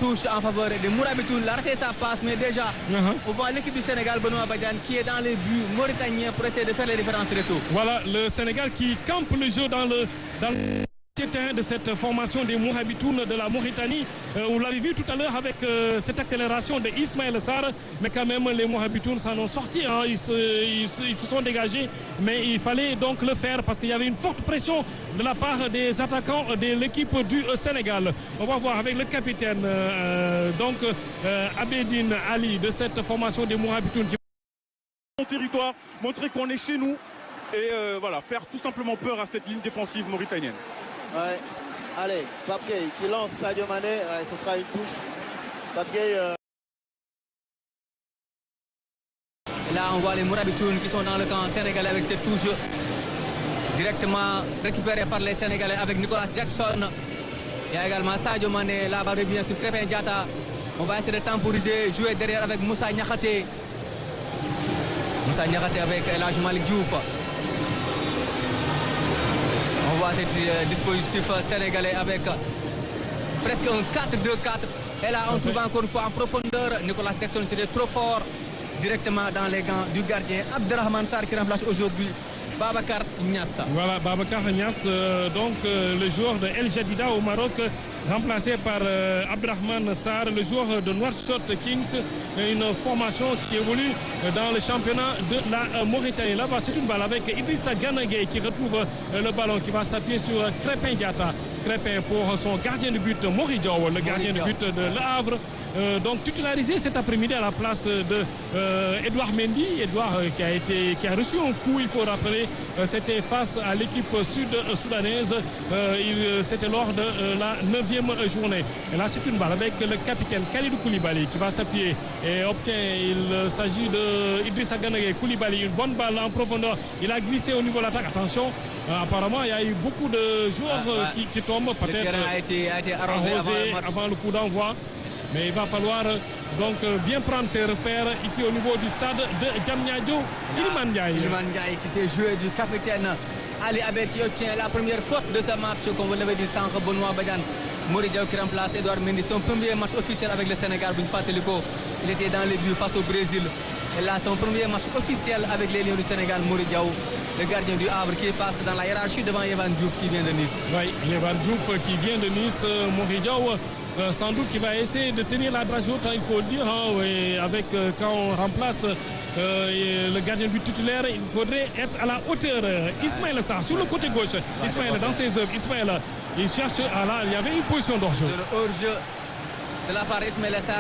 touche en faveur de Mourabitoun. Il a raté sa passe, mais déjà, on voit l'équipe du Sénégal, Benoît Badiane, qui est dans les buts mauritaniens pour essayer de faire les différences très tôt. Voilà, le Sénégal qui campe le jeu dans le de cette formation des Mourabitoun de la Mauritanie. On l'avait vu tout à l'heure avec cette accélération de Ismaël Sarr, mais quand même les Mourabitoun s'en ont sorti. Hein. Ils se sont dégagés, mais il fallait donc le faire parce qu'il y avait une forte pression de la part des attaquants de l'équipe du Sénégal. On va voir avec le capitaine Abedine Ali de cette formation des Mourabitoun. Mon territoire, montrer qu'on est chez nous et voilà, faire tout simplement peur à cette ligne défensive mauritanienne. Ouais. Allez, Pape Gueye qui lance Sadio Mané, ouais, ce sera une touche. Pape Gueye. Là, on voit les Mourabitoun qui sont dans le camp sénégalais avec cette touche directement récupérée par les Sénégalais avec Nicolas Jackson. Il y a également Sadio Mané, là-bas revient sur Krépin Diatta. On va essayer de temporiser, jouer derrière avec Moussa Niakhaté. Moussa Niakhaté avec El Hadji Malick Diouf. On voit ce dispositif sénégalais avec presque un 4-2-4. Et là, on trouve encore une fois en profondeur Nicolas Jackson, c'était trop fort. Directement dans les gants du gardien Abderrahmane Sarr qui remplace aujourd'hui Babacar Niass. Voilà, Babacar Niass, le joueur de El Jadida au Maroc, remplacé par Abderrahmane Sarr, le joueur de Nouakchott Kings, une formation qui évolue dans le championnat de la Mauritanie. Là-bas, c'est une balle avec Idrissa Gana Gueye qui retrouve le ballon, qui va s'appuyer sur Krépin Diatta. Krépin pour son gardien de but, Mori Diaw, le gardien de but de Le Havre. Donc titularisé cet après-midi à la place de Edouard Mendy. Edouard qui a reçu un coup, il faut rappeler, c'était face à l'équipe sud-soudanaise. C'était lors de la 9e journée. Et là, c'est une balle avec le capitaine Khalidou Koulibaly qui va s'appuyer et obtient, il s'agit de Idrissa Gana Gueye. Koulibaly, une bonne balle en profondeur. Il a glissé au niveau de l'attaque. Attention, apparemment, il y a eu beaucoup de joueurs qui tombent, peut-être a été arrosé avant le coup d'envoi. Mais il va falloir donc bien prendre ses repères ici au niveau du stade de Diamniadio. Iliman Ndiaye qui s'est joué du capitaine Ali Abed qui obtient la première faute de ce match, comme vous l'avez dit, sans Benoît Badiane. Mori Diaw qui remplace Edouard Mendy, son premier match officiel avec le Sénégal. Il était dans les buts face au Brésil. Et là, son premier match officiel avec les Lions du Sénégal, Mori Diaw, le gardien du Havre qui passe dans la hiérarchie devant Evan Diouf qui vient de Nice. Oui, Evan Diouf qui vient de Nice, Mori Diaw. Sans doute qu'il va essayer de tenir la dragée haute, il faut le dire, avec quand on remplace le gardien du titulaire, il faudrait être à la hauteur. Ismaël Sarr sur le côté gauche, Ismaël dans ses œuvres, Ismaël il cherche, là il y avait une position d'hors-jeu. De la part d'Ismaël Sarr.